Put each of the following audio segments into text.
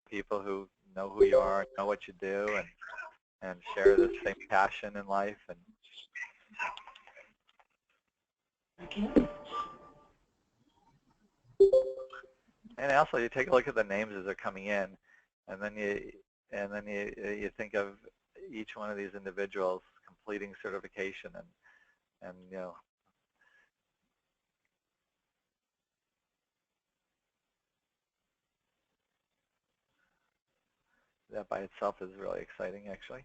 people who know who you are, know what you do, and share the same passion in life. And also, you take a look at the names as they're coming in, and then you think of each one of these individuals completing certification, and that by itself is really exciting, actually.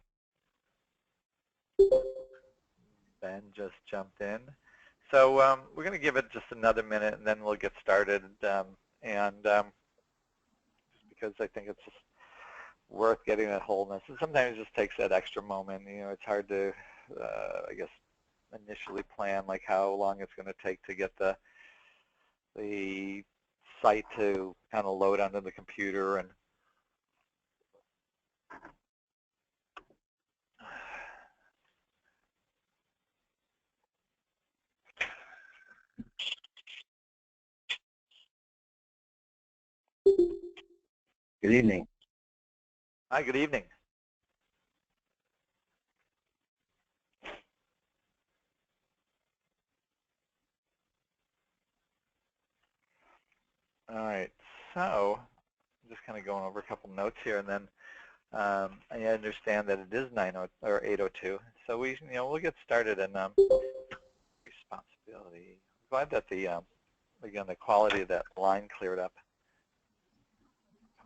Ben just jumped in. So we're going to give it just another minute, and then we'll get started. Just because I think it's just worth getting that wholeness. And sometimes it just takes that extra moment. It's hard to, I guess, initially plan like how long it's going to take to get the site to kind of load onto the computer. And Good evening. Hi, good evening. All right, so I'm just kind of going over a couple notes here, and then I understand that it is 8:02, so we'll get started. And responsibility. I'm glad that again the quality of that line cleared up.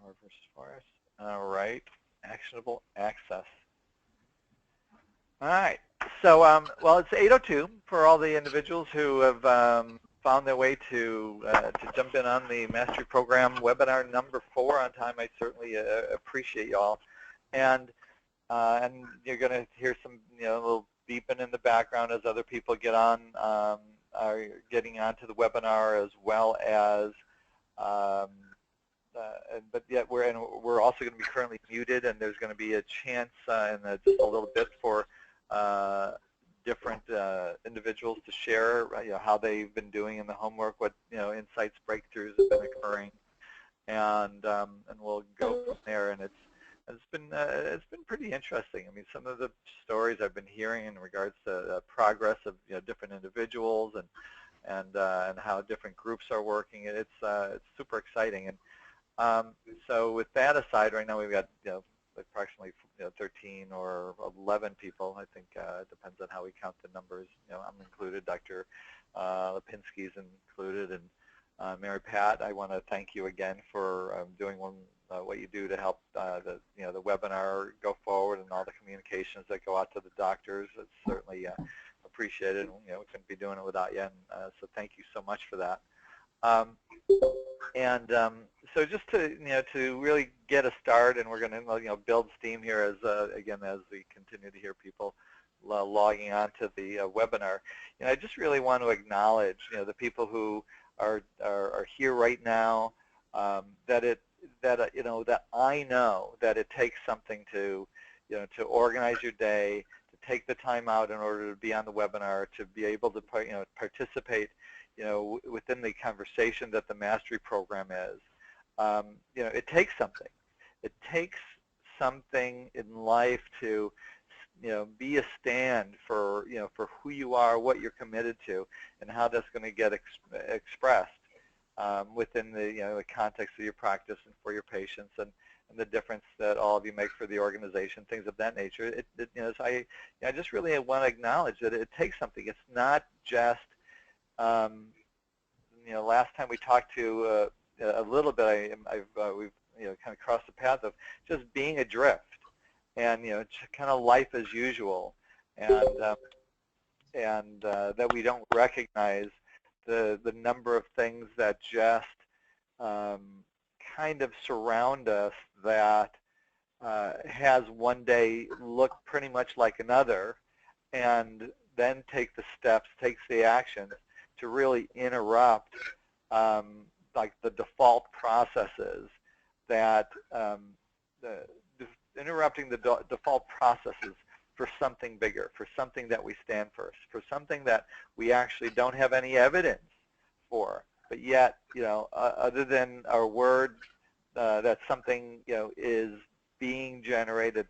Power versus forest. All right, actionable access. All right, so well, it's 8:02 for all the individuals who have found their way to jump in on the Mastery Program webinar number 4 on time. I certainly appreciate y'all, and you're going to hear some little beeping in the background as other people get on, are getting onto the webinar, as well as but yet we're also going to be currently muted, and there's going to be a chance in just a little bit for different individuals to share how they've been doing in the homework, what insights, breakthroughs have been occurring, and we'll go from there. And it's been pretty interesting. I mean, some of the stories I've been hearing in regards to progress of different individuals and how different groups are working. It's super exciting. And so with that aside, right now we've got approximately 13 or 11 people. I think it depends on how we count the numbers. I'm included. Dr. Lipinski's included, and Mary Pat. I want to thank you again for doing what you do to help the webinar go forward, and all the communications that go out to the doctors. It's certainly appreciated. We couldn't be doing it without you, and so thank you so much for that. So just to really get a start, and we're going to build steam here as again as we continue to hear people logging on to the webinar. I just really want to acknowledge the people who are here right now. That I know that it takes something to to organize your day, to take the time out in order to be on the webinar, to be able to participate within the conversation that the Mastery Program is. It takes something. It takes something in life to, be a stand for, for who you are, what you're committed to, and how that's going to get expressed within the context of your practice and for your patients, and the difference that all of you make for the organization, things of that nature. I just really want to acknowledge that it takes something. It's not just last time we talked to a little bit, we've kind of crossed the path of just being adrift, and kind of life as usual, and that we don't recognize the number of things that just kind of surround us that has one day look pretty much like another, and then takes the actions to really interrupt like the default processes that interrupting the default processes for something bigger, for something that we stand for something that we actually don't have any evidence for, but yet other than our words, that something is being generated,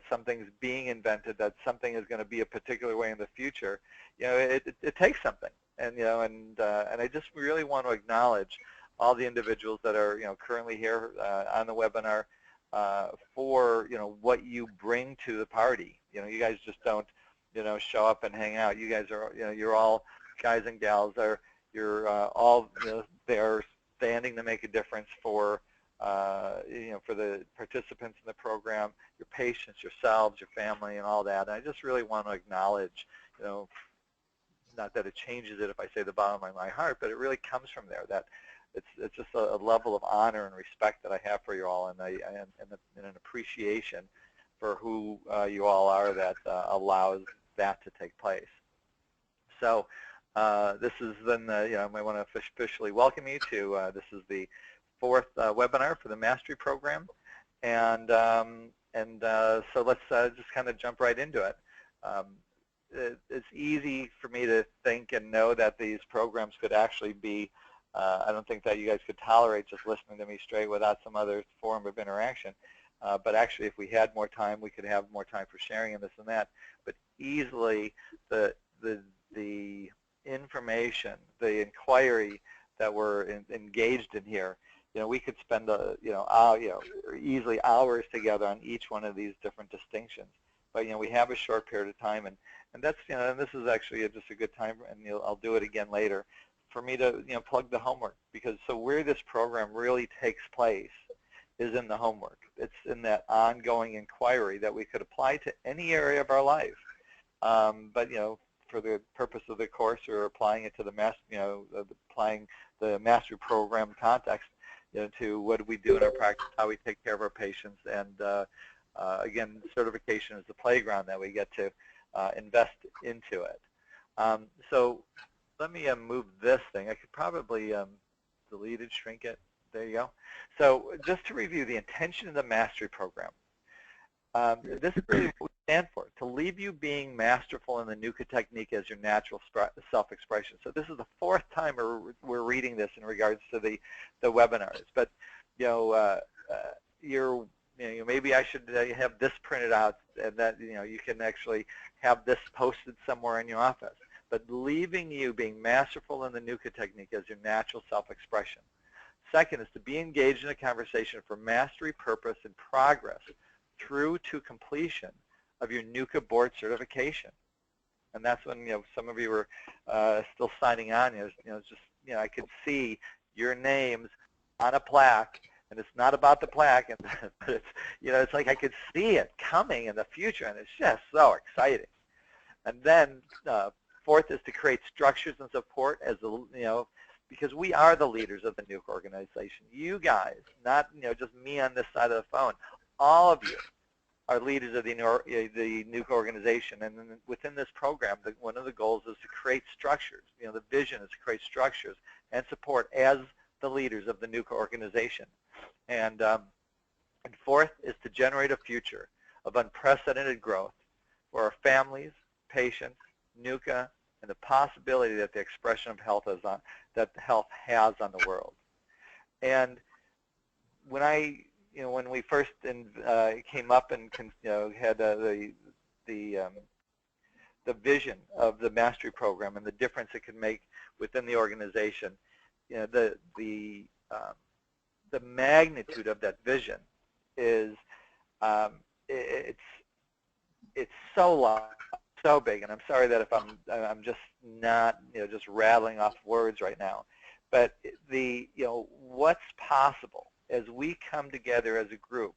something's being invented, that something is going to be a particular way in the future, it takes something. And and I just really want to acknowledge all the individuals that are currently here on the webinar for what you bring to the party. You guys just don't show up and hang out. You guys are you're all guys and gals. You're all there standing to make a difference for for the participants in the program, your patients, yourselves, your family, and all that. And I just really want to acknowledge, not that it changes it if I say the bottom of my heart, but it really comes from there. That it's just a level of honor and respect that I have for you all, and an appreciation for who you all are that allows that to take place. So this is then I want to officially welcome you to this is the 4th webinar for the Mastery Program, and so let's just kind of jump right into it. It's easy for me to think and know that these programs could actually be, I don't think that you guys could tolerate just listening to me straight without some other form of interaction. But actually, if we had more time, we could have more time for sharing and this and that. But easily, the information, the inquiry that we're engaged in here, we could spend easily hours together on each one of these different distinctions. But we have a short period of time, and that's and this is actually just a good time, and I'll do it again later, for me to plug the homework, because so where this program really takes place is in the homework. It's in that ongoing inquiry that we could apply to any area of our life. But for the purpose of the course, we're applying it to the applying the Mastery Program context, to what do we do in our practice, how we take care of our patients, and again, certification is the playground that we get to invest into it. So let me move this thing. I could probably delete it, shrink it. There you go. So just to review the intention of the Mastery Program, this is really what we stand for, to leave you being masterful in the NUCCA technique as your natural self-expression. So this is the 4th time we're reading this in regards to the webinars. But maybe I should have this printed out, and that you can actually have this posted somewhere in your office. But leaving you being masterful in the NUCCA technique as your natural self-expression. Second is to be engaged in a conversation for mastery, purpose, and progress through to completion of your NUCCA board certification. And that's when some of you were still signing on. I could see your names on a plaque, and it's not about the plaque, but it's it's like I could see it coming in the future, and it's just so exciting. And then 4th is to create structures and support as because we are the leaders of the NUCCA organization. You guys, not just me on this side of the phone. All of you are leaders of the NUCCA organization, and then within this program, one of the goals is to create structures. The vision is to create structures and support as the leaders of the NUCCA organization. And 4th is to generate a future of unprecedented growth for our families, patients, NUCCA, and the possibility that the expression of health has on the world. And when when we first came up and had the vision of the Mastery Program and the difference it could make within the organization, the magnitude of that vision is it's so long, so big, and I'm sorry that if I'm just not just rattling off words right now, but what's possible as we come together as a group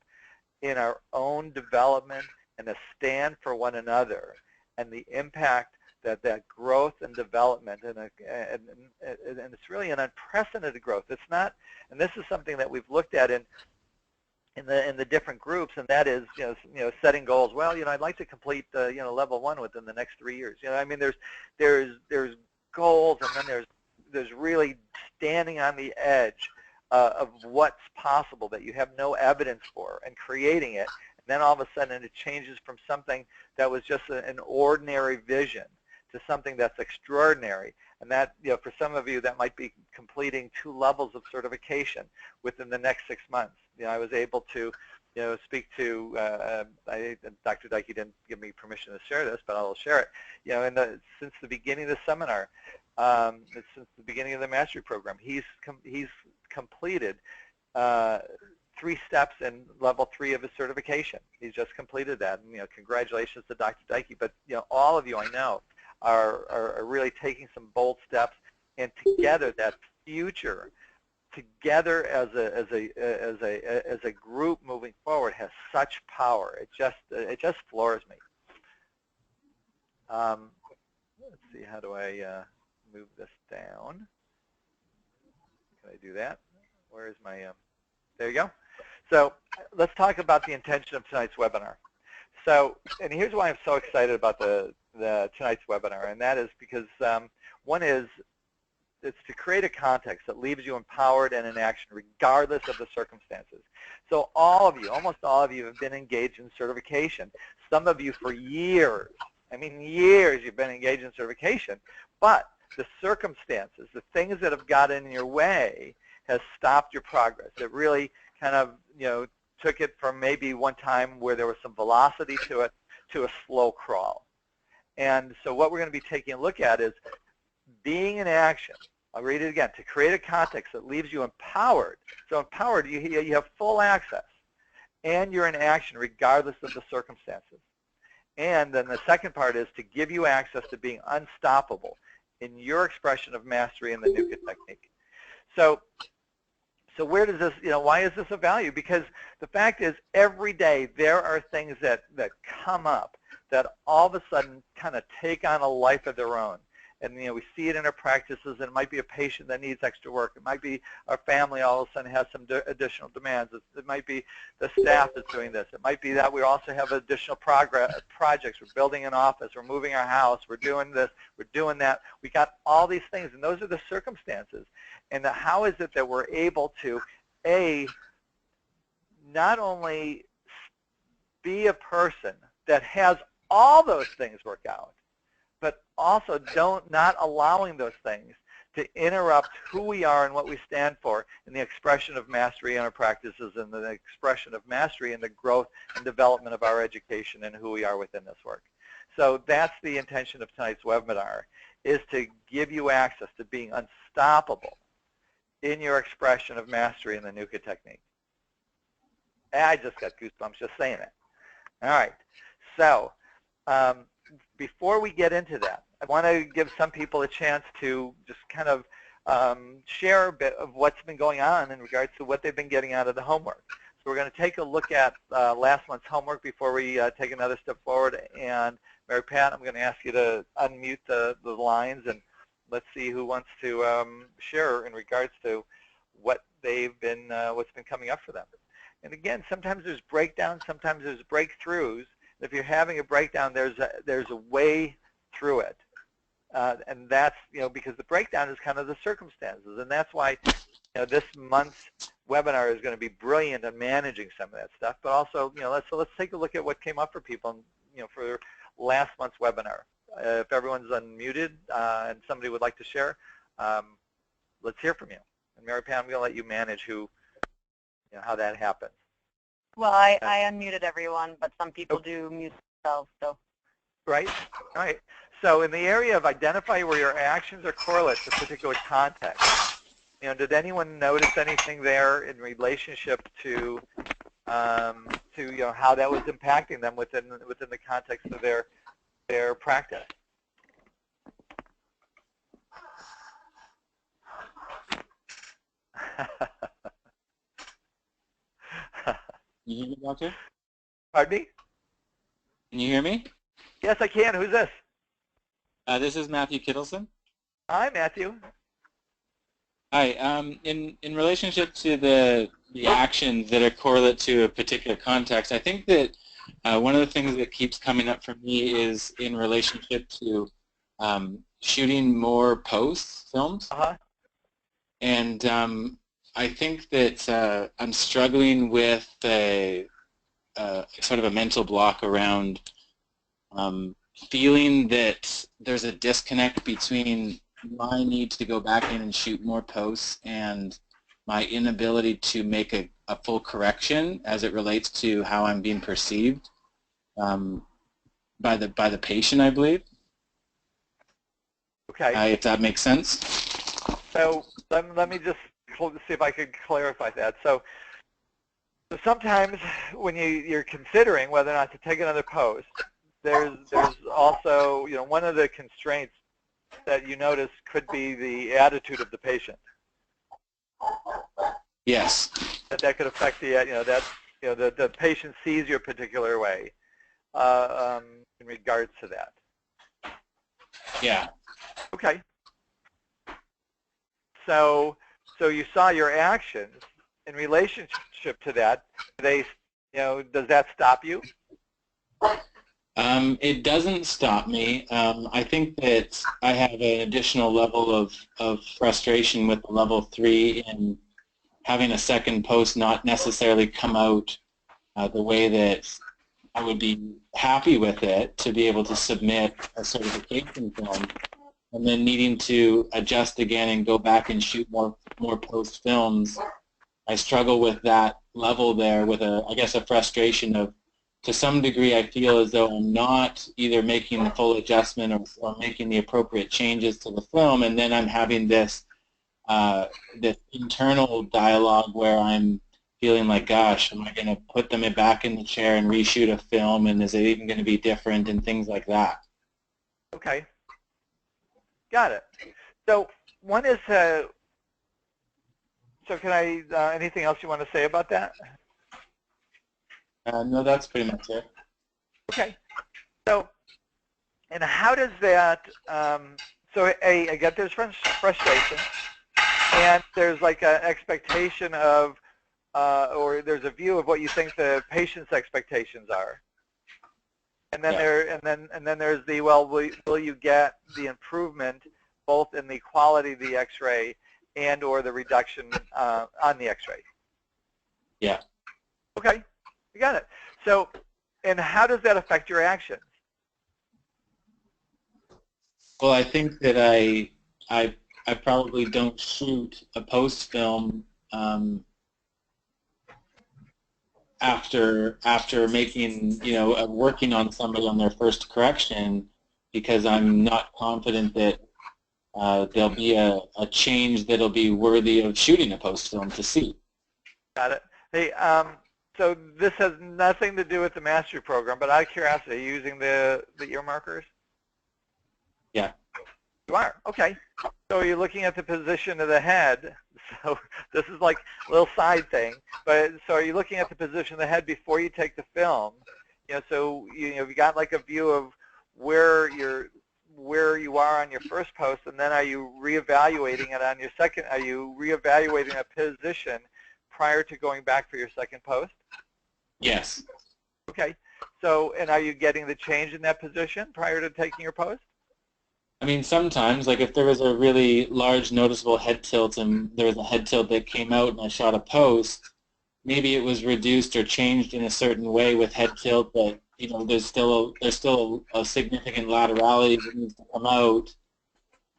in our own development and a stand for one another, and the impact that growth and development, and it's really an unprecedented growth. It's not, and this is something that we've looked at in the different groups, and that is setting goals. Well, I'd like to complete level 1 within the next 3 years. I mean, there's goals, and then there's really standing on the edge of what's possible that you have no evidence for, and creating it. And then all of a sudden it changes from something that was just an ordinary vision to something that's extraordinary. And that, for some of you, that might be completing 2 levels of certification within the next 6 months. I was able to, speak to, Dr. Dike didn't give me permission to share this, but I'll share it. Since the beginning of the seminar, since the beginning of the mastery program, he's completed 3 steps in level 3 of his certification. He's just completed that. And, congratulations to Dr. Dike. But all of you I know are really taking some bold steps, and together that future, together as a group moving forward, has such power. It just floors me. Let's see, how do I move this down? Can I do that? Where is my? There you go. So let's talk about the intention of tonight's webinar. So, and here's why I'm so excited about the tonight's webinar, and that is because one is, it's to create a context that leaves you empowered and in action regardless of the circumstances. So all of you, almost all of you, have been engaged in certification. Some of you for years, I mean years, you've been engaged in certification, but the circumstances, the things that have gotten in your way, has stopped your progress. It really kind of, took it from maybe one time where there was some velocity to it to a slow crawl. And so what we're going to be taking a look at is being in action. I'll read it again. To create a context that leaves you empowered. So empowered, you have full access, and you're in action regardless of the circumstances. And then the second part is to give you access to being unstoppable in your expression of mastery in the NUCCA technique. So where does this, why is this of value? Because the fact is, every day there are things that come up that all of a sudden kind of take on a life of their own. And, we see it in our practices, and it might be a patient that needs extra work. It might be our family all of a sudden has some additional demands. It might be the staff that's doing this. It might be that we also have additional projects. We're building an office. We're moving our house. We're doing this. We're doing that. We got all these things, and those are the circumstances. And how is it that we're able to, not only be a person that has all those things work out, but also not allowing those things to interrupt who we are and what we stand for in the expression of mastery in our practices, and the expression of mastery in the growth and development of our education and who we are within this work. So that's the intention of tonight's webinar, is to give you access to being unstoppable in your expression of mastery in the NUCCA technique. I just got goosebumps just saying it. All right. So before we get into that, I want to give some people a chance to just kind of share a bit of what's been going on in regards to what they've been getting out of the homework. So we're going to take a look at last month's homework before we take another step forward. And Mary Pat, I'm going to ask you to unmute the lines, and let's see who wants to share in regards to what they've been, what's been coming up for them. And again, sometimes there's breakdowns, sometimes there's breakthroughs. If you're having a breakdown, there's a way through it, and that's because the breakdown is kind of the circumstances, and that's why this month's webinar is going to be brilliant in managing some of that stuff. But also, let's take a look at what came up for people, for last month's webinar. If everyone's unmuted and somebody would like to share, let's hear from you. And Mary Pam, I'm going to let you manage how that happens. Well, I unmuted everyone, but some people do mute themselves. So. Right. All right. So in the area of identify where your actions are correlates to particular context, did anyone notice anything there in relationship to how that was impacting them within the context of their practice? Can you hear me, Doctor? Pardon me? Can you hear me? Yes, I can. Who's this? This is Matthew Kittleson. Hi, Matthew. Hi. In relationship to the actions that are correlate to a particular context, I think that one of the things that keeps coming up for me is in relationship to shooting more films. Uh-huh. And I think that I'm struggling with sort of a mental block around feeling that there's a disconnect between my need to go back in and shoot more posts and my inability to make a full correction as it relates to how I'm being perceived by the patient, I believe. Okay. If that makes sense. So let me just see if I could clarify that. So sometimes when you're considering whether or not to take another post, there's also, you know, one of the constraints that you notice could be the attitude of the patient. Yes. That could affect the, you know, that, you know, the patient sees you a particular way in regards to that. Yeah. Okay. So you saw your actions in relationship to that. They, you know, does that stop you? It doesn't stop me. I think that I have an additional level of frustration with level 3 and having a second post not necessarily come out the way that I would be happy with it to be able to submit a certification film, and then needing to adjust again and go back and shoot more post films. I struggle with that level there with I guess a frustration of, to some degree, I feel as though I'm not either making the full adjustment or making the appropriate changes to the film, and then I'm having this this internal dialogue where I'm feeling like, gosh, am I going to put them back in the chair and reshoot a film, and is it even going to be different, and things like that. Okay. Got it. So one is, so can I, anything else you want to say about that? No, that's pretty much it. Okay. So, and how does that, so I get there's frustration, and there's like an expectation of, or there's a view of what you think the patient's expectations are. And then and then there's the, well, will you get the improvement both in the quality of the X-ray and or the reduction on the X-ray? Yeah. Okay, you got it. So, and how does that affect your actions? Well, I think that I probably don't shoot a post film after making, you know, working on somebody on their first correction, because I'm not confident that there'll be a change that'll be worthy of shooting a post film to see. Got it. Hey, so this has nothing to do with the mastery program, but out of curiosity, are you using the ear markers? Yeah. You are? Okay. So you're looking at the position of the head. So this is like a little side thing. But so are you looking at the position of the head before you take the film? You know, so you know, you got like a view of where you are on your first post, and then are you reevaluating it on your second? Are you reevaluating a position prior to going back for your second post? Yes. Okay. So, and are you getting the change in that position prior to taking your post? I mean, sometimes, like if there was a really large noticeable head tilt and there was a head tilt that came out and I shot a post, maybe it was reduced or changed in a certain way with head tilt, but you know, there's still a significant laterality that needs to come out.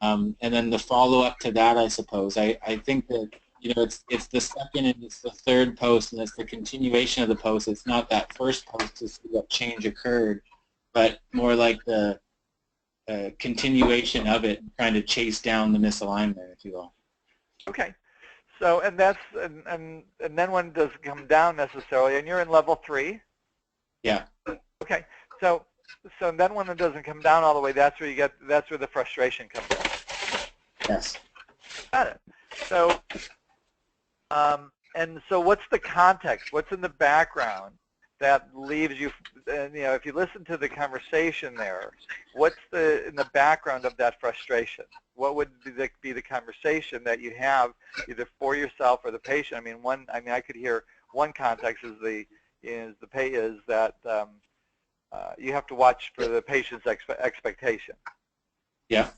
And then the follow-up to that, I suppose. I think that, you know, it's the second and it's the third post, and it's the continuation of the post. It's not that first post to see what change occurred, but more like the continuation of it, trying to chase down the misalignment, if you will. Okay. So, and that's, and then when it doesn't come down necessarily, and you're in level 3? Yeah. Okay. So then when it doesn't come down all the way, that's where the frustration comes in. Yes. Got it. So, and so what's the context? What's in the background that leaves you, you know, if you listen to the conversation there, what's in the background of that frustration? What would be the conversation that you have either for yourself or the patient? I mean, I could hear one context is that you have to watch for the patient's expectation. Yeah.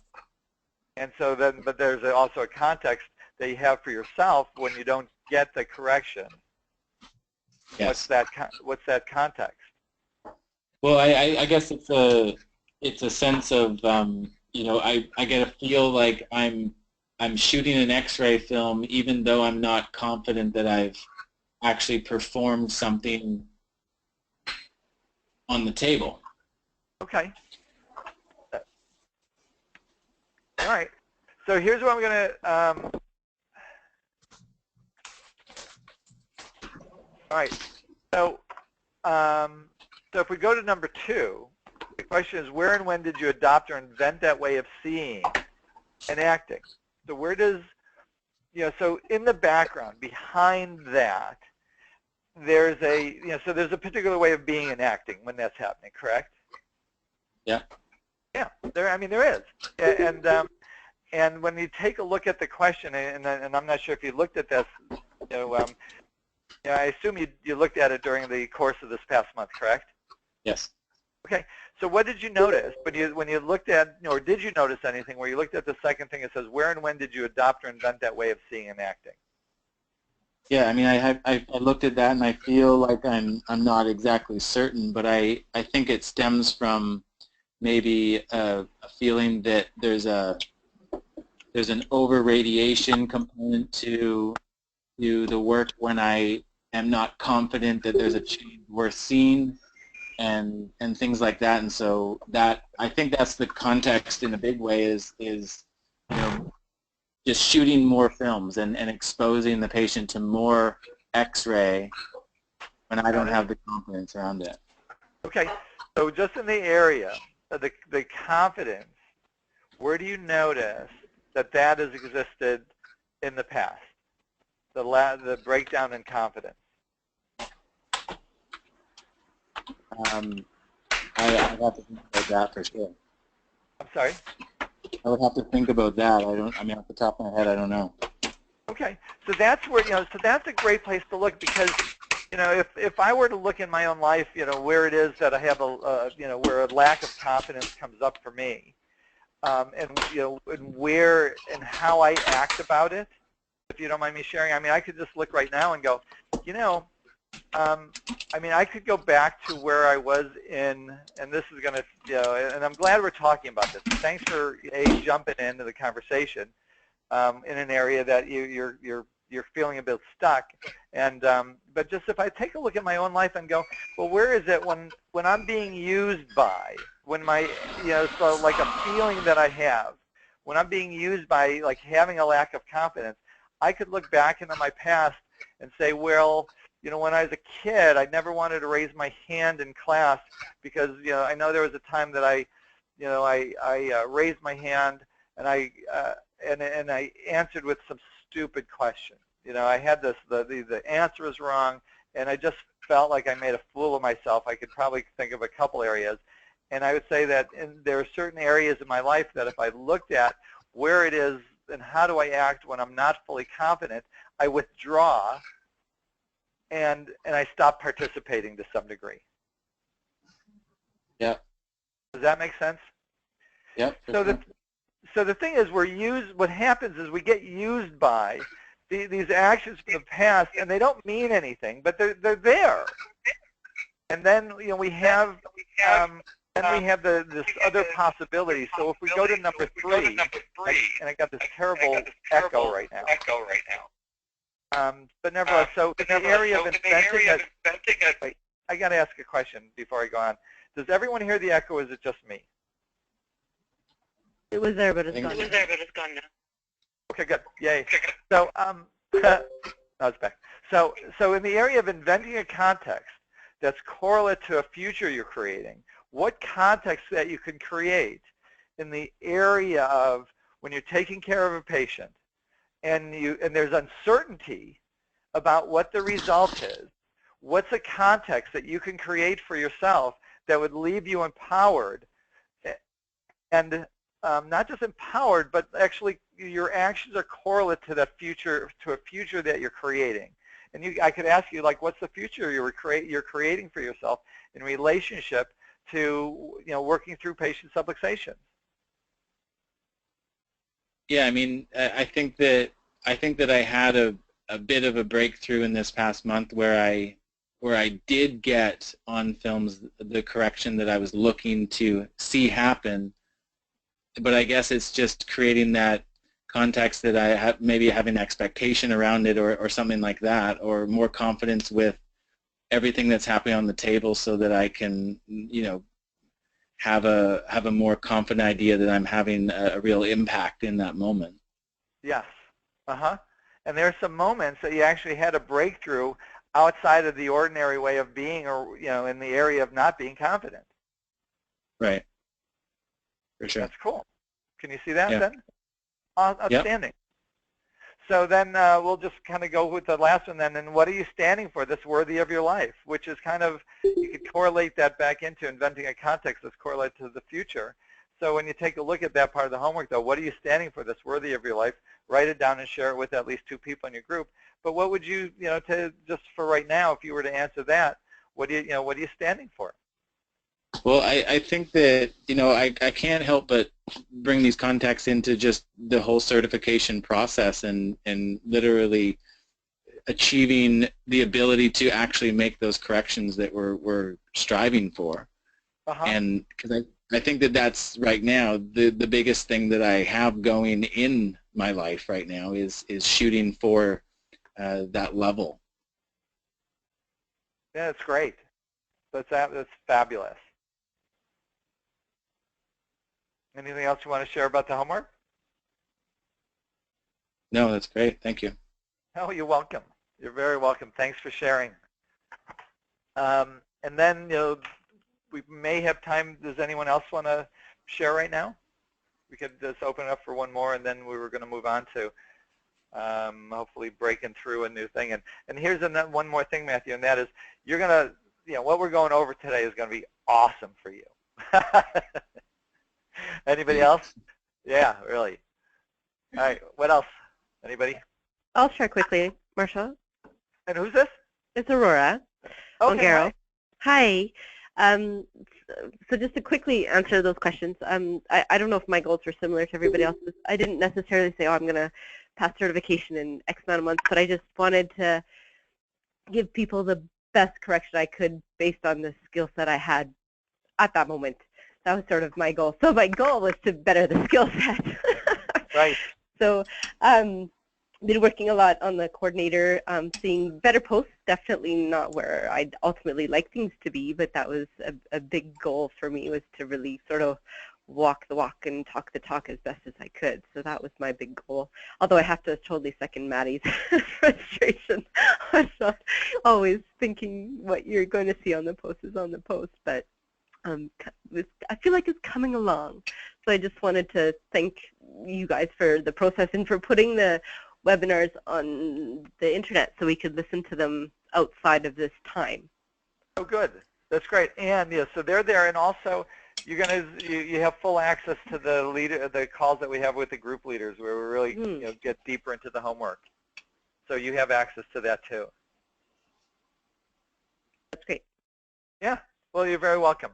And so then, but there's also a context that you have for yourself when you don't get the correction. Yes. What's that context? Well, I guess it's it's a sense of, you know, I get to feel like I'm shooting an X-ray film even though I'm not confident that I've actually performed something on the table. Okay. All right. So here's what I'm going to, all right. So, so if we go to number 2, the question is, where and when did you adopt or invent that way of seeing and acting? So where does, you know, so in the background, behind that, there's a, you know, so there's a particular way of being and acting when that's happening, correct? Yeah. Yeah, I mean, there is. And when you take a look at the question, and I'm not sure if you looked at this, you know, yeah, I assume you looked at it during the course of this past month, correct? Yes. Okay. So what did you notice when you looked at, or did you notice anything where you looked at the second thing that says, where and when did you adopt or invent that way of seeing and acting? Yeah, I mean, I looked at that and I feel like I'm not exactly certain, but I think it stems from maybe a feeling that there's an over-radiation component to the work when I am not confident that there's a change worth seeing, and things like that. And so that, I think that's the context in a big way, is you know, just shooting more films and exposing the patient to more X-ray when I don't have the confidence around it. Okay. So just in the area of the confidence, where do you notice that has existed in the past? The breakdown in confidence. I would have to think about that for sure. I'm sorry? I would have to think about that. I mean, off the top of my head, I don't know. Okay. So that's where, you know, so that's a great place to look, because, you know, if I were to look in my own life, you know, where it is that I have a, you know, where a lack of confidence comes up for me, and, you know, and where and how I act about it, if you don't mind me sharing. I mean, I could just look right now and go, you know, I mean, I could go back to where I was in, and this is going to, you know, and I'm glad we're talking about this. Thanks for jumping into the conversation in an area that you're feeling a bit stuck. And but just if I take a look at my own life and go, well, where is it when I'm being used by, when my, you know, so like a feeling that I have, when I'm being used by, like, having a lack of confidence, I could look back into my past and say, well, you know, when I was a kid, I never wanted to raise my hand in class because, you know, I know there was a time that I raised my hand and I answered with some stupid question. You know, I had this, the answer was wrong, and I just felt like I made a fool of myself. I could probably think of a couple areas. And I would say that there are certain areas in my life that if I looked at where it is and how do I act when I'm not fully confident, I withdraw and I stop participating to some degree. Yeah. Does that make sense? Yep. So the thing is, what happens is we get used by these actions from the past, and they don't mean anything, but they're there. And then, you know, we have this other possibility. So if we go to number 3, and I got this terrible echo right now. But nevertheless, so in the area of inventing wait, I got to ask a question before I go on. Does everyone hear the echo, or is it just me? It was there, but it's gone now. Okay, good. Yay. So, no, it's back. So in the area of inventing a context that's correlate to a future you're creating, what context that you can create in the area of when you're taking care of a patient and there's uncertainty about what the result is, what's a context that you can create for yourself that would leave you empowered and not just empowered, but actually your actions are correlate to that future, to a future that you're creating. And I could ask you, like, what's the future you're creating for yourself in relationship to, you know, working through patient subluxation? Yeah, I mean, I think that I had a bit of a breakthrough in this past month where where I did get on films the correction that I was looking to see happen, but I guess it's just creating that context that I have, maybe having expectation around it, or something like that, or more confidence with everything that's happening on the table, so that I can, you know, have a more confident idea that I'm having a real impact in that moment. Yes. And there are some moments that you actually had a breakthrough outside of the ordinary way of being, or, you know, in the area of not being confident. Right. For sure. That's cool. Can you see that Yeah. then? Outstanding. Yep. So then we'll just kind of go with the last one then. And what are you standing for that's worthy of your life? Which is kind of, you could correlate that back into inventing a context that's correlated to the future. So when you take a look at that part of the homework, though, what are you standing for that's worthy of your life? Write it down and share it with at least 2 people in your group. But what would you, you know, just for right now, if you were to answer that, what do you, what are you standing for? Well, I think that, you know, I can't help but bring these contexts into just the whole certification process, and literally achieving the ability to actually make those corrections that we're striving for. And because I think that that's right now the biggest thing that I have going in my life right now is shooting for that level. Yeah, that's great. That's fabulous. Anything else you want to share about the homework? No, that's great. Thank you. Oh, you're welcome. You're very welcome. Thanks for sharing. And then, you know, we may have time. Does anyone else want to share right now? We could just open it up for one more, and then we were going to move on to hopefully breaking through a new thing. And here's one more thing, Matthew, and that is you're going to, you know, what we're going over today is going to be awesome for you. Anybody else? Yeah, really. All right, what else? Anybody? I'll share quickly, Marsha. And who's this? It's Aurora. Okay, Ongaro. Hi. So just to quickly answer those questions, I don't know if my goals were similar to everybody else's. I didn't necessarily say, oh, I'm going to pass certification in X amount of months, but I just wanted to give people the best correction I could based on the skill set I had at that moment. That was sort of my goal. So my goal was to better the skill set. Right. So been working a lot on the coordinator, seeing better posts, definitely not where I'd ultimately like things to be, but that was a big goal for me, was to really sort of walk the walk and talk the talk as best as I could. So that was my big goal. Although I have to totally second Maddie's frustration. I'm not always thinking what you're going to see on the post is on the post, but I feel like it's coming along. So I just wanted to thank you guys for the process and for putting the webinars on the internet so we could listen to them outside of this time. Oh, good. That's great. And yeah, so they're there, and also you're gonna you have full access to the calls that we have with the group leaders, where we really you know, get deeper into the homework. So you have access to that too. That's great. Yeah. Well, you're very welcome.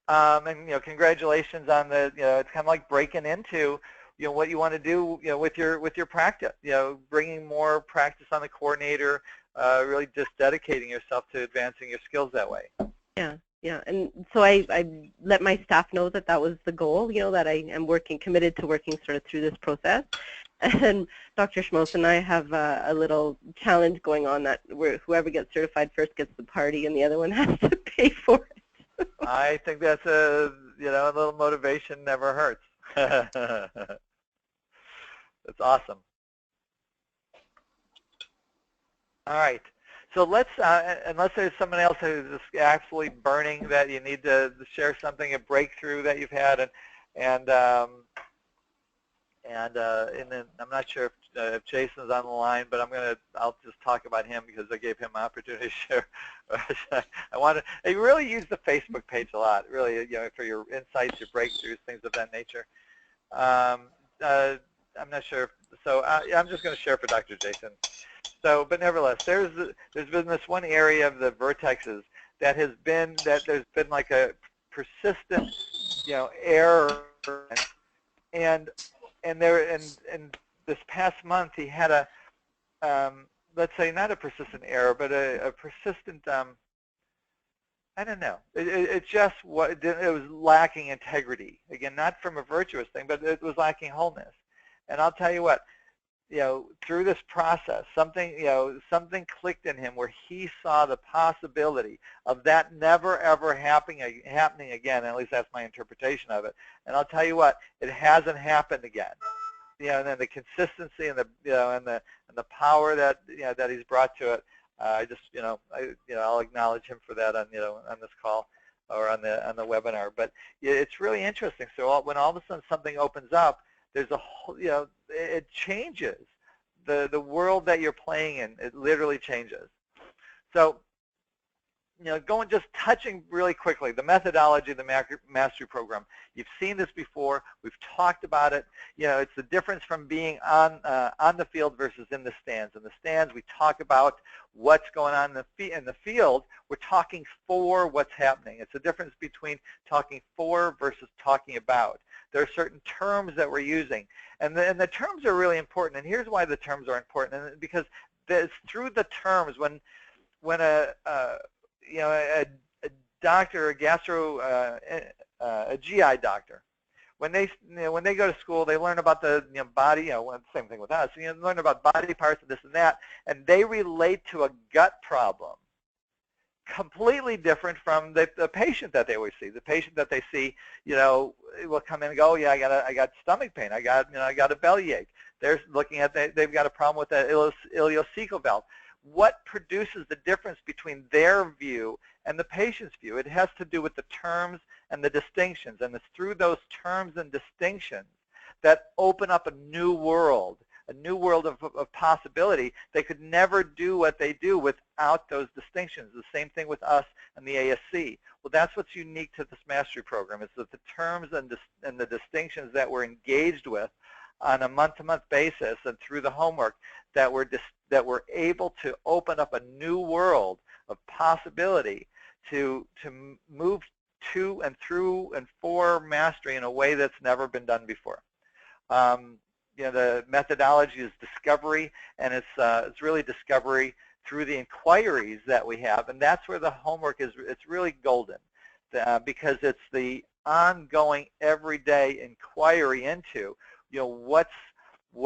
And you know, congratulations on the, you know, it's kind of like breaking into, you know, what you want to do, you know, with your practice, you know, bringing more practice on the coordinator, really just dedicating yourself to advancing your skills that way. Yeah, yeah, and so I let my staff know that that was the goal, you know, that I am committed to working sort of through this process. And Dr. Schmos and I have a little challenge going on that where whoever gets certified first gets the party and the other one has to pay for it. I think that's a little motivation never hurts. That's awesome. All right. So let's, unless there's someone else who's just absolutely burning that you need to share something, a breakthrough that you've had, and then I'm not sure if Jason's on the line, but I'll just talk about him because I gave him an opportunity to share. I really use the Facebook page a lot, really, you know, for your insights, your breakthroughs, things of that nature. I'm not sure. So I'm just going to share for Dr. Jason. So, but nevertheless, there's been this one area of the vertexes that there's been like a persistent, you know, error, and this past month he had let's say not a persistent error, but a persistent, I don't know. It just it was lacking integrity. Again, not from a virtuous thing, but it was lacking wholeness. And I'll tell you what, through this process, something clicked in him where he saw the possibility of that never ever happening again. At least that's my interpretation of it. And I'll tell you what, it hasn't happened again. And then the consistency and the power that that he's brought to it. I just I'll acknowledge him for that on on this call or on the webinar. But it's really interesting. So when all of a sudden something opens up, there's a whole, it changes the world that you're playing in. It literally changes. So, just touching really quickly, the methodology of the mastery program. You've seen this before. We've talked about it. It's the difference from being on the field versus in the stands. In the stands, we talk about what's going on in the field. We're talking for what's happening. It's the difference between talking for versus talking about. There are certain terms that we're using, and the terms are really important. And here's why the terms are important, and because it's through the terms when a doctor, a GI doctor, when they go to school, they learn about the body. Same thing with us. Learn about body parts and this and that, and they relate to a gut problem. Completely different from the patient that they always see. The patient that they see, will come in and go, oh, yeah, I got stomach pain. I got a bellyache. They're looking at they've got a problem with the ileocecal valve. What produces the difference between their view and the patient's view? It has to do with the terms and the distinctions, and it's through those terms and distinctions that open up a new world of possibility. They could never do what they do without those distinctions. The same thing with us and the ASC. Well, that's what's unique to this mastery program, is that the terms and the distinctions that we're engaged with on a month-to-month basis and through the homework, that we're able to open up a new world of possibility to move to and through and for mastery in a way that's never been done before. The methodology is discovery, and it's really discovery through the inquiries that we have, and that's where the homework is. It's really golden, because it's the ongoing, everyday inquiry into, what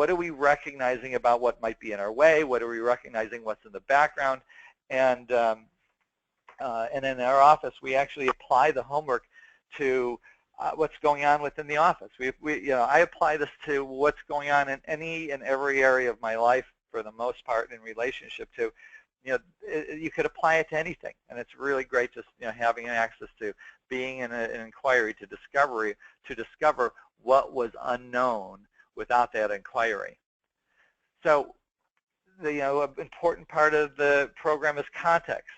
are we recognizing about what might be in our way? What are we recognizing? What's in the background? And in our office, we actually apply the homework to what's going on within the office. I apply this to what's going on in any and every area of my life, for the most part, in relationship to, you could apply it to anything, and it's really great just having access to being in an inquiry to discover what was unknown without that inquiry. So the important part of the program is context.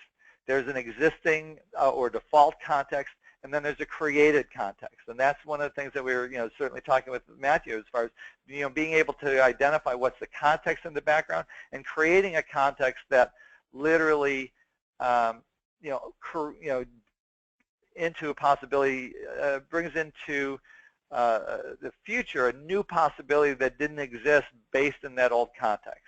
There's an existing or default context, and then there's a created context, and that's one of the things that we were, certainly talking with Matthew, as far as, being able to identify what's the context in the background and creating a context that literally, into a possibility, brings into the future a new possibility that didn't exist based in that old context.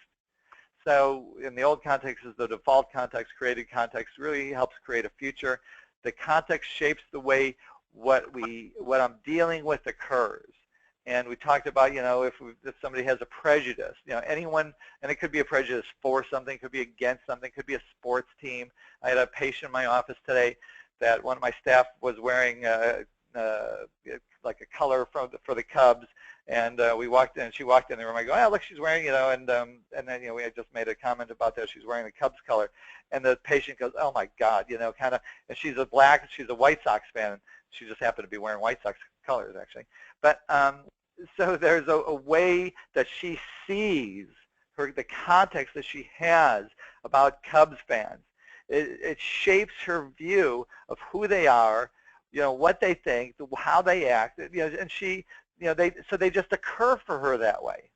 So in the old context is the default context. Created context really helps create a future. The context shapes the way what I'm dealing with occurs. And we talked about, if somebody has a prejudice, anyone, and it could be a prejudice for something, could be against something, could be a sports team. I had a patient in my office today that one of my staff was wearing like a color for the Cubs, and we walked in, and she walked in the room. I go, oh, look, she's wearing, and then, we had just made a comment about that. She's wearing the Cubs color, and the patient goes, oh my God, kind of, and she's a White Sox fan, and she just happened to be wearing White Sox colors, actually. But so there's a way that she sees the context that she has about Cubs fans. It shapes her view of who they are, what they think, how they act, and she, so they just occur for her that way.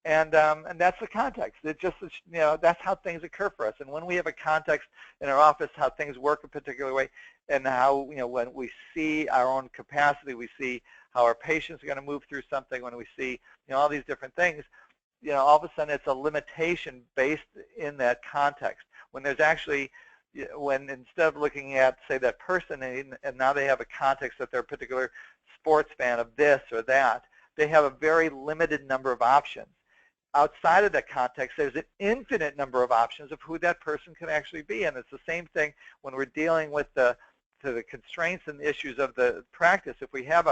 And that's the context. It just, that's how things occur for us. And when we have a context in our office, how things work a particular way, and how, when we see our own capacity, we see how our patients are going to move through something, when we see, all these different things, all of a sudden it's a limitation based in that context. When there's actually, when instead of looking at, say, that person, and now they have a context that they're a particular sports fan of this or that, they have a very limited number of options. Outside of that context, there's an infinite number of options of who that person can actually be. And it's the same thing when we're dealing with the constraints and issues of the practice. If we have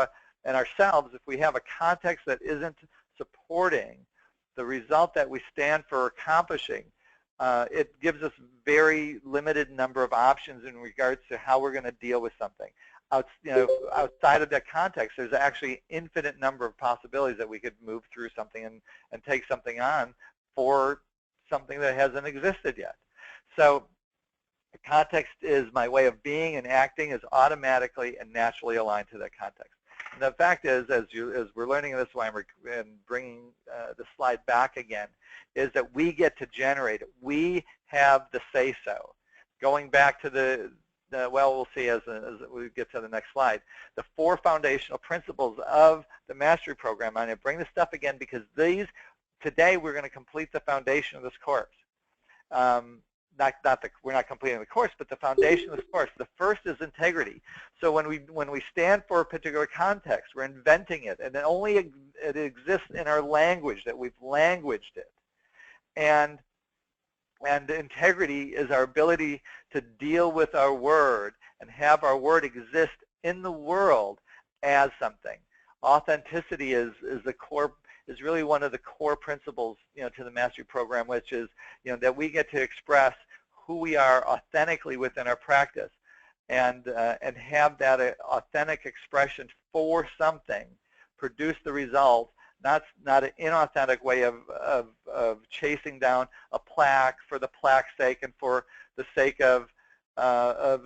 and ourselves, if we have a context that isn't supporting the result that we stand for accomplishing, it gives us very limited number of options in regards to how we're going to deal with something. Outside of that context, there's actually an infinite number of possibilities that we could move through something and take something on for something that hasn't existed yet. So the context is my way of being, and acting is automatically and naturally aligned to that context. And the fact is, as we're learning this, why I'm bringing the slide back again, is that we get to generate it. We have the say-so. Going back to well, we'll see as we get to the next slide, the 4 foundational principles of the mastery program. I'm going to bring this stuff again because today we're going to complete the foundation of this course. We're not completing the course, but the foundation of this course. The first is integrity. So when we stand for a particular context, we're inventing it, and it exists in our language, that we've languaged it. And integrity is our ability to deal with our word and have our word exist in the world as something. Authenticity is really one of the core principles, to the mastery program, which is, that we get to express who we are authentically within our practice, and have that authentic expression for something produce the result. Not an inauthentic way of chasing down a plaque for the plaque's sake and for the sake of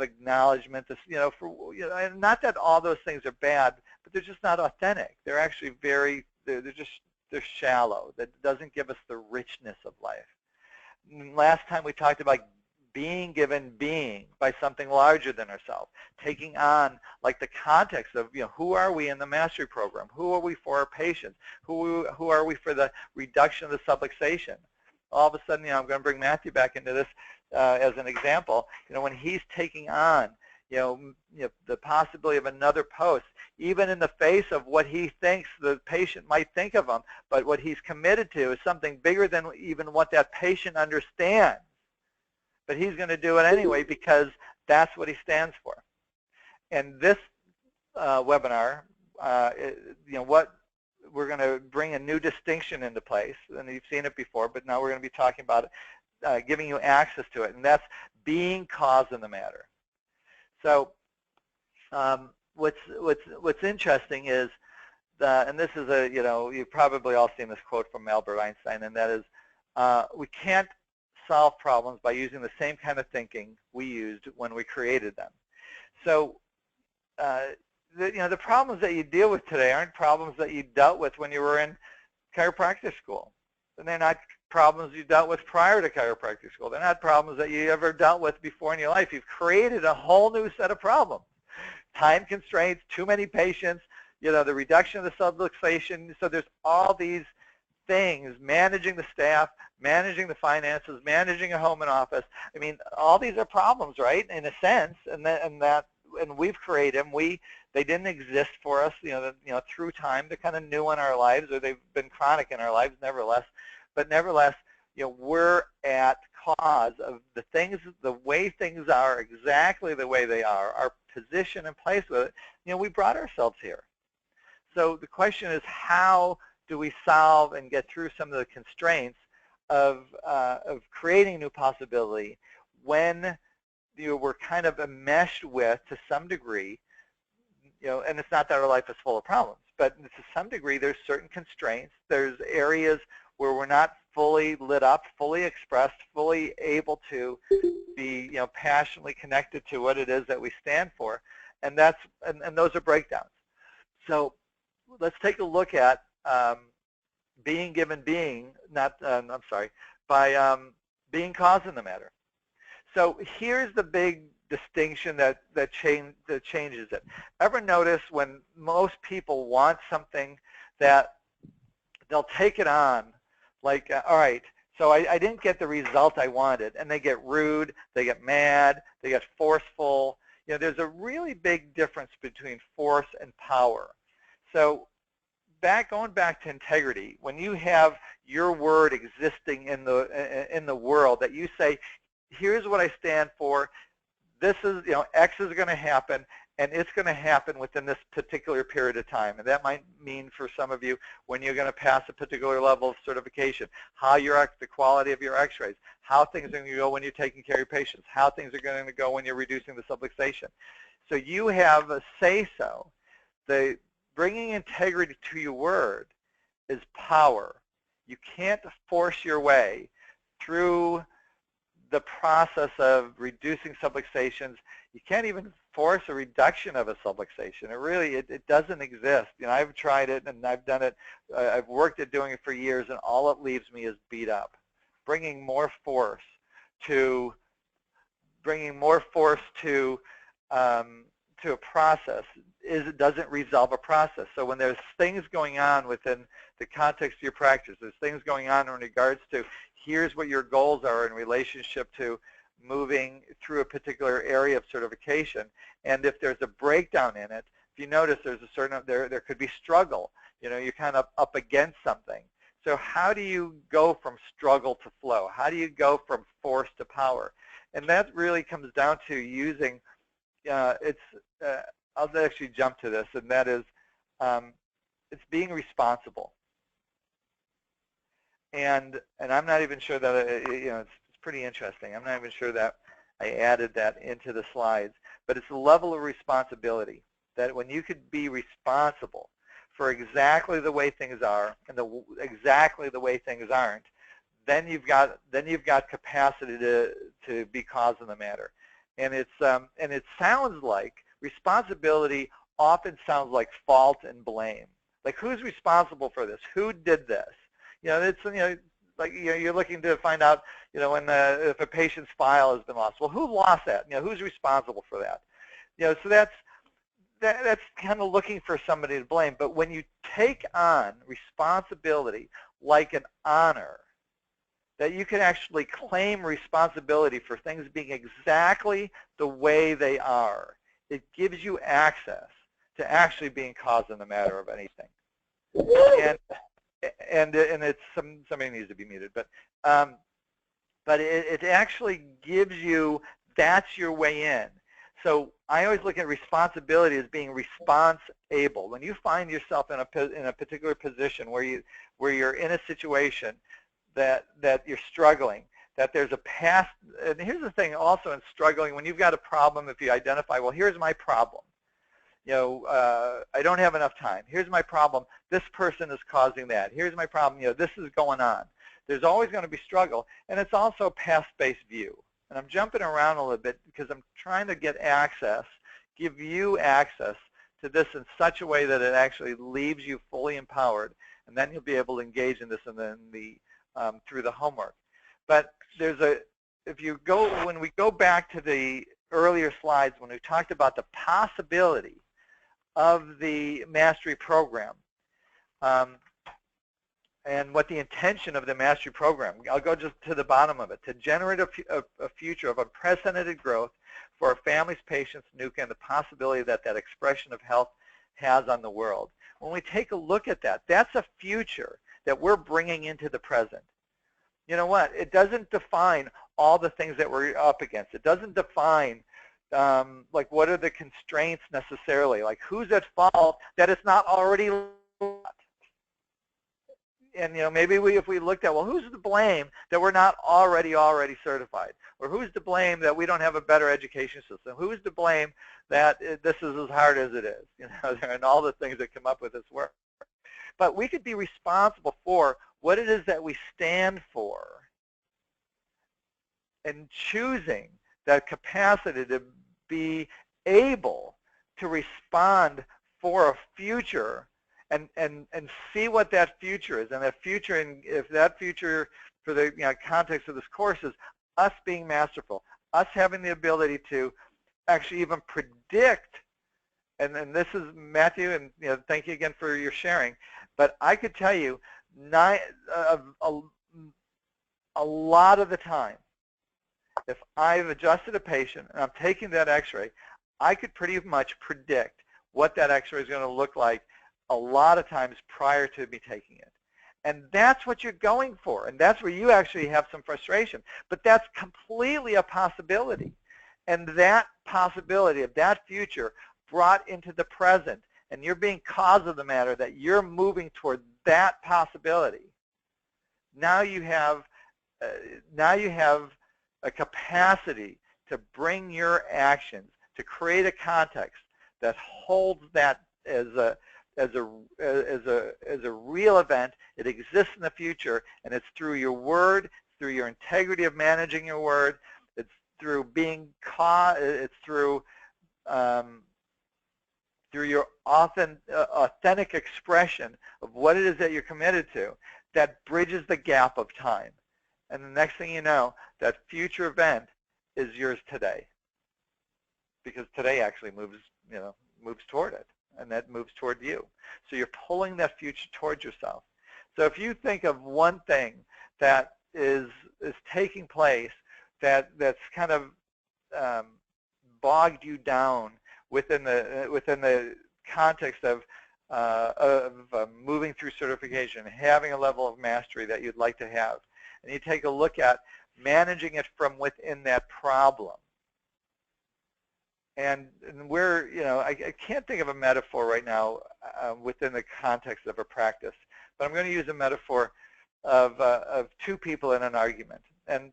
acknowledgement. Not that all those things are bad, but they're just not authentic. They're actually they're shallow. That doesn't give us the richness of life. Last time we talked about being given being by something larger than ourselves, taking on like the context of, who are we in the mastery program? Who are we for our patients? Who are we for the reduction of the subluxation? All of a sudden, I'm going to bring Matthew back into this as an example. When he's taking on, the possibility of another post, even in the face of what he thinks the patient might think of him, but what he's committed to is something bigger than even what that patient understands. But he's going to do it anyway because that's what he stands for. And this webinar, what we're going to bring a new distinction into place, and you've seen it before, but now we're going to be talking about it, giving you access to it, and that's being cause in the matter. So what's interesting is, and this is you've probably all seen this quote from Albert Einstein, and that is, we can't solve problems by using the same kind of thinking we used when we created them. So the problems that you deal with today aren't problems that you dealt with when you were in chiropractic school. And they're not problems you dealt with prior to chiropractic school. They're not problems that you ever dealt with before in your life. You've created a whole new set of problems. Time constraints, too many patients, the reduction of the subluxation. So there's all these things, managing the staff, managing the finances, managing a home and office. I mean, all these are problems, right, in a sense, and we've created them. They didn't exist for us, through time. They're kind of new in our lives, or they've been chronic in our lives, nevertheless. But nevertheless, we're at cause of the things, the way things are, exactly the way they are, our position and place with it. We brought ourselves here. So the question is, how do we solve and get through some of the constraints of creating new possibility when we're kind of enmeshed with, to some degree, and it's not that our life is full of problems, but to some degree there's certain constraints. There's areas where we're not fully lit up, fully expressed, fully able to be passionately connected to what it is that we stand for, and those are breakdowns. So let's take a look at being given being, by being cause in the matter. So here's the big distinction that changes it. Ever notice when most people want something that they'll take it on Like, all right, so I didn't get the result I wanted, and they get rude, they get mad, they get forceful. You know, there's a really big difference between force and power. So going back to integrity, when you have your word existing in the world, that you say, here's what I stand for, this is, you know, X is going to happen, and it's going to happen within this particular period of time. And that might mean for some of you when you're going to pass a particular level of certification, how the quality of your x-rays, how things are going to go when you're taking care of your patients, how things are going to go when you're reducing the subluxation. So you have a say-so. The bringing integrity to your word is power. You can't force your way through the process of reducing subluxations. You can't even force a reduction of a subluxation. It doesn't exist. You know, I've tried it and I've done it. I've worked at doing it for years, and all it leaves me is beat up. Bringing more force to a process doesn't resolve a process. So when there's things going on within the context of your practice, there's things going on in regards to here's what your goals are in relationship to moving through a particular area of certification, and if there's a breakdown in it, if you notice there's a certain, there could be struggle. You know, you're kind of up against something. So how do you go from struggle to flow? How do you go from force to power? And that really comes down to using, I'll actually jump to this, and that is, it's being responsible. And I'm not even sure that, you know, it's pretty interesting. I'm not even sure that I added that into the slides, but it's a level of responsibility that when you could be responsible for exactly the way things are and exactly the way things aren't, then you've got capacity to be causing the matter. And it sounds like responsibility often sounds like fault and blame. Like, who's responsible for this? Who did this? You know, it's, you know, like, you know, you're looking to find out, you know, if a patient's file has been lost. Well, who lost that? You know, who's responsible for that? You know, so that's kind of looking for somebody to blame. But when you take on responsibility like an honor, that you can actually claim responsibility for things being exactly the way they are, it gives you access to actually being cause in the matter of anything. And it's somebody needs to be muted, but it actually gives you, that's your way in. So I always look at responsibility as being response-able. When you find yourself in a particular position where you're in a situation that you're struggling, that there's a past, and here's the thing also in struggling, when you've got a problem, if you identify, well, here's my problem. You know, I don't have enough time. Here's my problem. This person is causing that. Here's my problem. You know, this is going on. There's always going to be struggle, and it's also a past-based view. And I'm jumping around a little bit because I'm trying to get access, give you access to this in such a way that it actually leaves you fully empowered, and then you'll be able to engage in this through the homework. But when we go back to the earlier slides, when we talked about the possibility of the mastery program and what the intention of the mastery program, I'll go just to the bottom of it, to generate a future of unprecedented growth for our families, patients, NUCCA, and the possibility that that expression of health has on the world. When we take a look at that, that's a future that we're bringing into the present. You know what? It doesn't define all the things that we're up against. It doesn't define like what are the constraints necessarily, like who's at fault that it's not already. And you know, maybe if we looked at, well, who's to blame that we're not already certified, or who's to blame that we don't have a better education system, who's to blame that this is as hard as it is, you know, and all the things that come up with this work. But we could be responsible for what it is that we stand for, and choosing that capacity to be able to respond for a future and see what that future is. And that future, and if that future for the context of this course is us being masterful, us having the ability to actually even predict, and this is Matthew, and thank you again for your sharing, but I could tell you a lot of the time, if I've adjusted a patient and I'm taking that x-ray, I could pretty much predict what that x-ray is going to look like a lot of times prior to me taking it. And that's what you're going for, and that's where you actually have some frustration. But that's completely a possibility. And that possibility of that future brought into the present, and you're being cause of the matter that you're moving toward that possibility. Now you have a capacity to bring your actions, to create a context that holds that as a real event. It exists in the future, and it's through your word, through your integrity of managing your word. It's through being it's through your authentic expression of what it is that you're committed to that bridges the gap of time. And the next thing you know, that future event is yours today, because today actually moves toward it, and that moves toward you. So you're pulling that future towards yourself. So if you think of one thing that is taking place that's kind of bogged you down within the context of moving through certification, having a level of mastery that you'd like to have, and you take a look at managing it from within that problem. And we're, I can't think of a metaphor right now within the context of a practice, but I'm going to use a metaphor of two people in an argument. And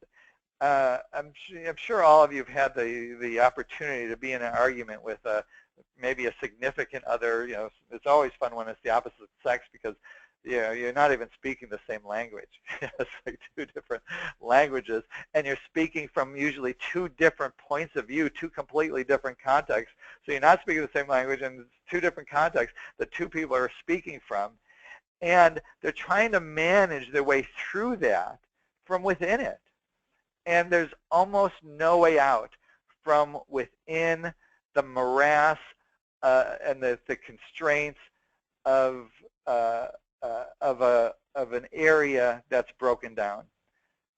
I'm sure all of you have had the opportunity to be in an argument with maybe a significant other. It's always fun when it's the opposite sex, because you're not even speaking the same language. It's like two different languages, and you're speaking from usually two different points of view, two completely different contexts. So you're not speaking the same language, and it's two different contexts that two people are speaking from, and they're trying to manage their way through that from within it. And there's almost no way out from within the morass and the constraints of an area that's broken down.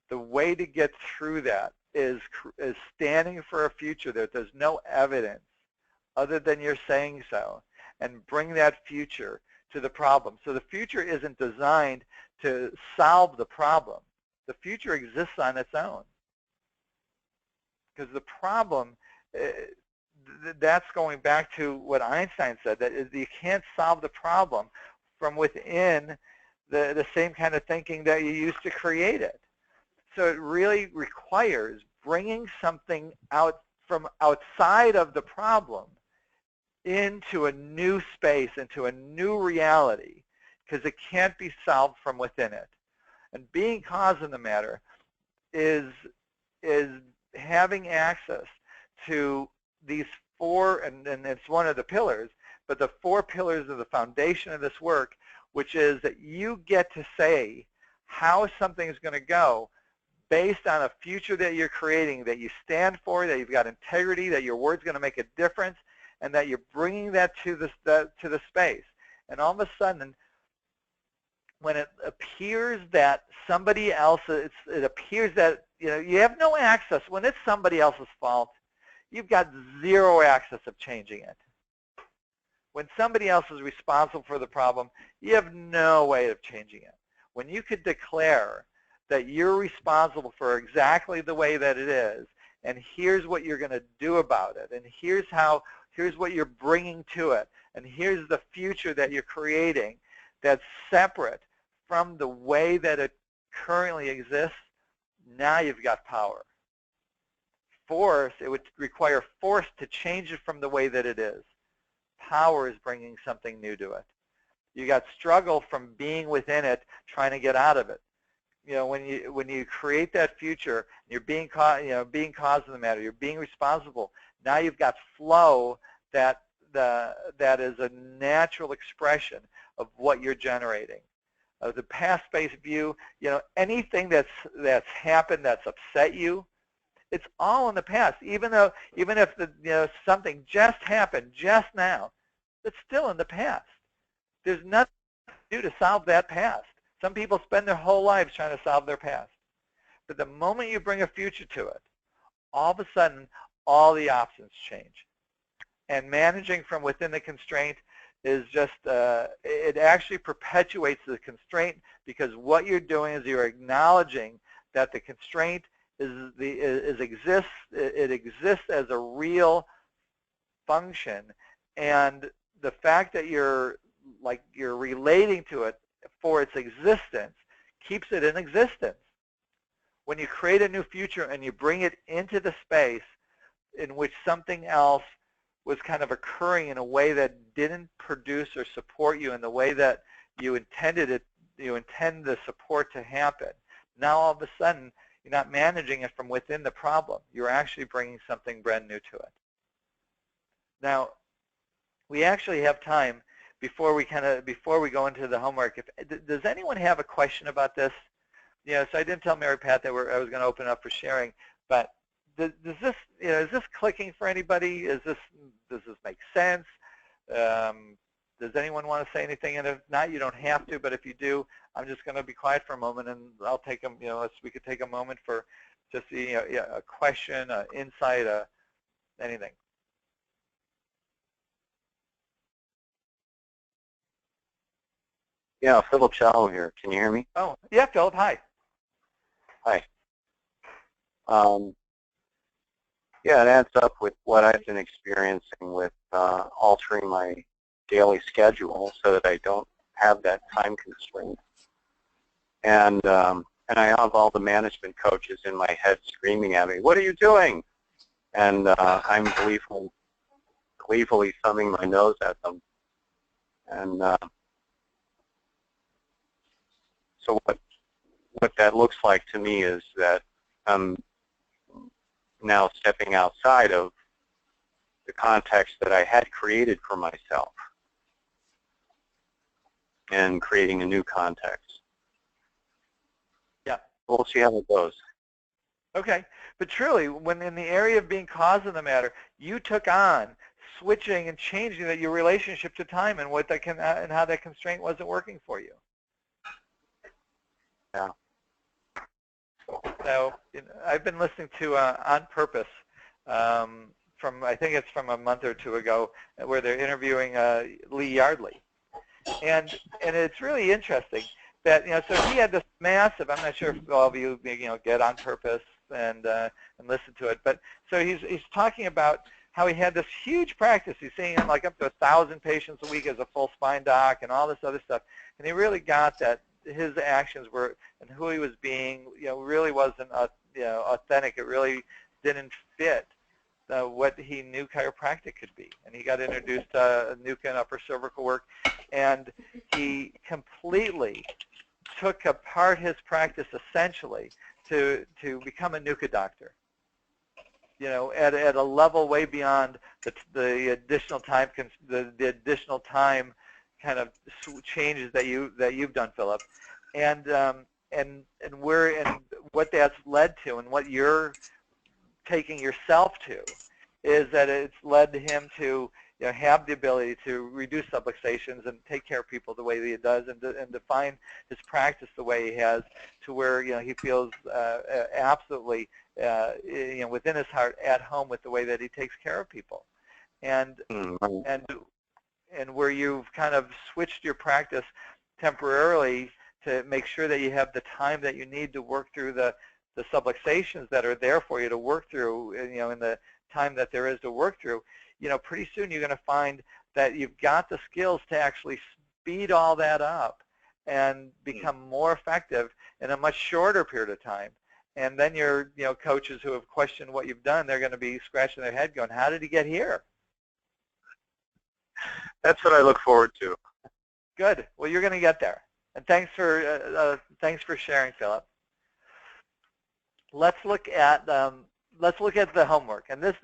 The way to get through that is standing for a future that there's no evidence other than you're saying so, and bring that future to the problem. So the future isn't designed to solve the problem. The future exists on its own. Because the problem, that's going back to what Einstein said, that is, you can't solve the problem from within the same kind of thinking that you used to create it. So it really requires bringing something out from outside of the problem into a new space, into a new reality, because it can't be solved from within it. And being cause in the matter is having access to these four, and it's one of the pillars, but the four pillars of the foundation of this work, which is that you get to say how something is going to go based on a future that you're creating, that you stand for, that you've got integrity, that your word's going to make a difference, and that you're bringing that to the space. And all of a sudden, when it appears that somebody else, it appears that you have no access. When it's somebody else's fault, you've got zero access of changing it. When somebody else is responsible for the problem, you have no way of changing it. When you could declare that you're responsible for exactly the way that it is, and here's what you're going to do about it, and here's what you're bringing to it, and here's the future that you're creating that's separate from the way that it currently exists, now you've got power. Force, it would require force to change it from the way that it is. Power is bringing something new to it. You got struggle from being within it, trying to get out of it. When you create that future, you're being cause of the matter. You're being responsible. Now you've got flow that is a natural expression of what you're generating. The past-based view, anything that's happened that's upset you, it's all in the past. Even if something just happened just now, it's still in the past. There's nothing to do to solve that past. Some people spend their whole lives trying to solve their past. But the moment you bring a future to it, all of a sudden, all the options change. And managing from within the constraint is just, it actually perpetuates the constraint, because what you're doing is you're acknowledging that the constraint exists as a real function, and the fact that you're relating to it for its existence keeps it in existence. When you create a new future and you bring it into the space in which something else was kind of occurring in a way that didn't produce or support you in the way that you intended it, you intend the support to happen. Now all of a sudden, you're not managing it from within the problem. You're actually bringing something brand new to it. Now, we actually have time before we go into the homework. Does anyone have a question about this? So I didn't tell Mary Pat that I was going to open up for sharing, but does this, is this clicking for anybody? Does this make sense? Does anyone want to say anything? And if not, you don't have to, but if you do, I'm just going to be quiet for a moment, and I'll take them, we could take a moment for just a question, an insight, anything. Yeah, Philip Shallow here. Can you hear me? Oh, yeah, Philip, hi. Hi. Yeah, it adds up with what I've been experiencing with altering my daily schedule so that I don't have that time constraint. And I have all the management coaches in my head screaming at me, "What are you doing?" And I'm gleefully thumbing my nose at them. And so what that looks like to me is that I'm now stepping outside of the context that I had created for myself and creating a new context. Yeah. We'll see how it goes. Okay. But truly, when in the area of being cause of the matter, you took on switching and changing your relationship to time and and how that constraint wasn't working for you. Yeah. So I've been listening to On Purpose from, I think it's from a month or two ago, where they're interviewing Lee Yardley. And it's really interesting that, so he had this massive, I'm not sure if all of you, get On Purpose and listen to it, but so he's talking about how he had this huge practice. He's seeing like up to 1,000 patients a week as a full spine doc and all this other stuff. And he really got that his actions were, and who he was being, really wasn't, authentic. It really didn't fit what he knew chiropractic could be. And he got introduced to NUCCA and upper cervical work, and he completely took apart his practice essentially to become a NUCCA doctor. At a level way beyond the additional time, the additional time kind of changes that you've done, Philip, and what that's led to, and what you're taking yourself to, is that it's led to him to have the ability to reduce subluxations and take care of people the way that he does, and define his practice the way he has, to where he feels absolutely within his heart at home with the way that he takes care of people, and where you've kind of switched your practice temporarily to make sure that you have the time that you need to work through the subluxations that are there for you to work through, in the time that there is to work through. Pretty soon you're going to find that you've got the skills to actually speed all that up and become more effective in a much shorter period of time. And then your coaches who have questioned what you've done, they're going to be scratching their head going, how did he get here? That's what I look forward to. Good. Well, you're going to get there. And thanks for sharing, Philip. Let's look at the homework. And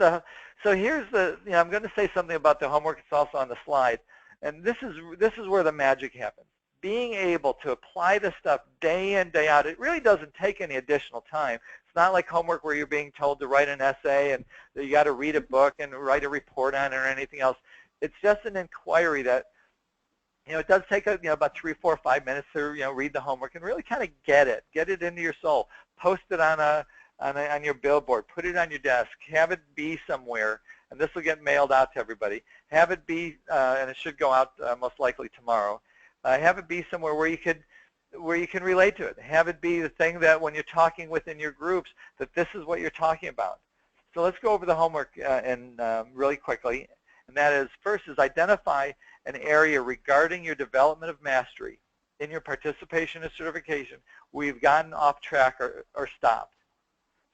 so here's I'm going to say something about the homework. It's also on the slide. And this is where the magic happens. Being able to apply this stuff day in, day out, it really doesn't take any additional time. It's not like homework where you're being told to write an essay and you got to read a book and write a report on it or anything else. It's just an inquiry that it does take about 3, 4, 5 minutes to read the homework and really kind of get it into your soul. Post it on your billboard, put it on your desk, have it be somewhere, and this will get mailed out to everybody. Have it be, and it should go out most likely tomorrow. Have it be somewhere where you can relate to it. Have it be the thing that when you're talking within your groups, that this is what you're talking about. So let's go over the homework really quickly. And that is, first is identify an area regarding your development of mastery in your participation and certification where you've gotten off track or stopped.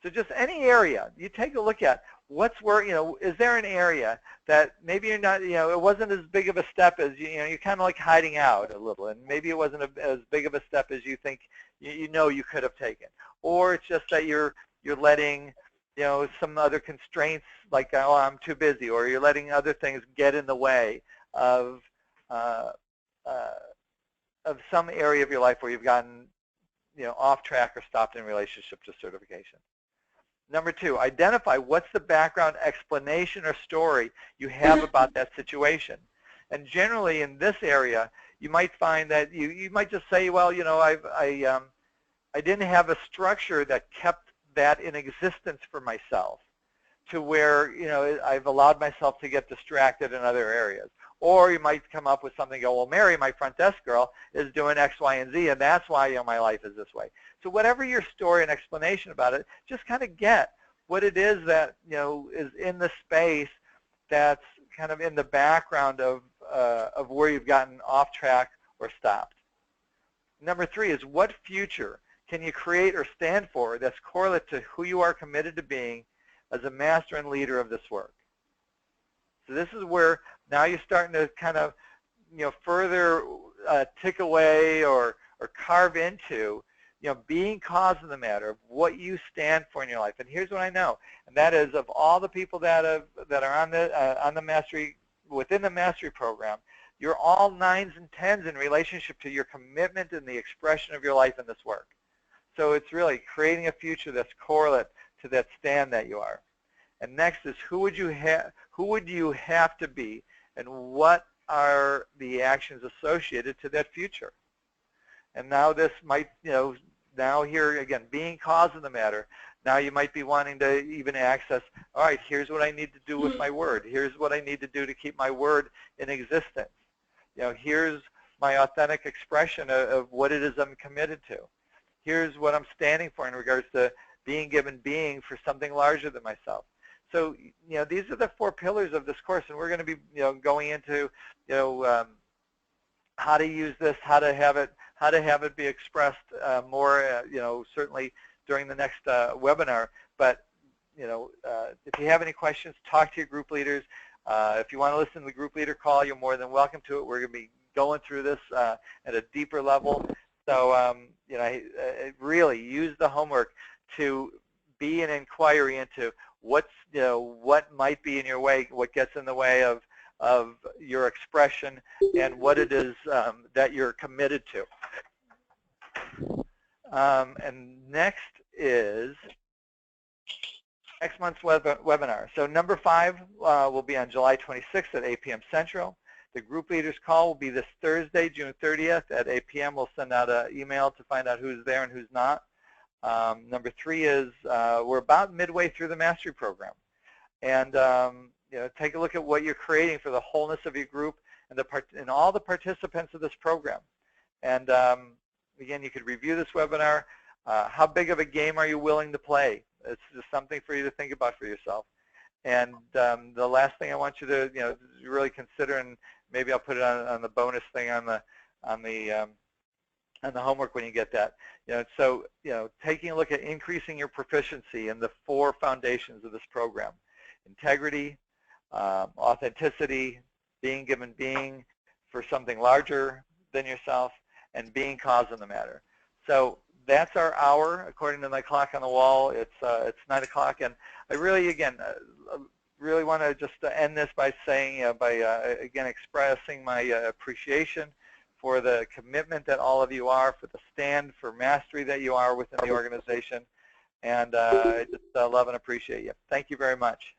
So just any area you take a look at, what's where, is there an area that maybe you're not, it wasn't as big of a step as, you're kind of like hiding out a little, and maybe it wasn't as big of a step as you think you could have taken. Or it's just that you're letting, some other constraints like, oh, I'm too busy, or you're letting other things get in the way of some area of your life where you've gotten, off track or stopped in relationship to certification. Number 2, identify what's the background explanation or story you have about that situation. And generally in this area, you might find that you might just say, well, I didn't have a structure that kept that in existence for myself, to where I've allowed myself to get distracted in other areas. Or you might come up with something, go, well, Mary, my front desk girl, is doing X, Y, and Z, and that's why my life is this way. So whatever your story and explanation about it, just kind of get what it is that is in the space that's kind of in the background of where you've gotten off track or stopped. Number 3 is, what future can you create or stand for that's correlate to who you are committed to being as a master and leader of this work? So this is where now you're starting to kind of further tick away or carve into being cause of the matter of what you stand for in your life. And here's what I know, and that is, of all the people that are on the mastery, within the mastery program, you're all 9s and 10s in relationship to your commitment and the expression of your life in this work. So it's really creating a future that's correlate to that stand that you are. And next is, who would you have to be, and what are the actions associated to that future? And now this might, now here again, being cause of the matter, now you might be wanting to even access, all right, here's what I need to do with my word. Here's what I need to do to keep my word in existence. Here's my authentic expression of what it is I'm committed to. Here's what I'm standing for in regards to being given being for something larger than myself. So, these are the 4 pillars of this course, and we're going to be, going into, how to use this, how to have it be expressed more, certainly during the next webinar. But, if you have any questions, talk to your group leaders. If you want to listen to the group leader call, you're more than welcome to it. We're going to be going through this at a deeper level. So, really use the homework to be an inquiry into what might be in your way, what gets in the way of your expression, and what it is that you're committed to. And next is next month's webinar. So number 5 will be on July 26th at 8 p.m. Central. The group leaders call will be this Thursday, June 30th at 8 p.m. We'll send out an email to find out who's there and who's not. Number 3 is we're about midway through the mastery program. And take a look at what you're creating for the wholeness of your group and all the participants of this program. And again, you could review this webinar. How big of a game are you willing to play? It's just something for you to think about for yourself. And the last thing I want you to really consider, and maybe I'll put it on the bonus thing on the homework when you get that. So taking a look at increasing your proficiency in the 4 foundations of this program: integrity, authenticity, being given being for something larger than yourself, and being cause in the matter. So that's our hour, according to my clock on the wall. It's 9 o'clock, and I really, again, really want to just end this by saying, again, expressing my appreciation for the commitment that all of you are, for the stand for mastery that you are within the organization, and I just love and appreciate you. Thank you very much.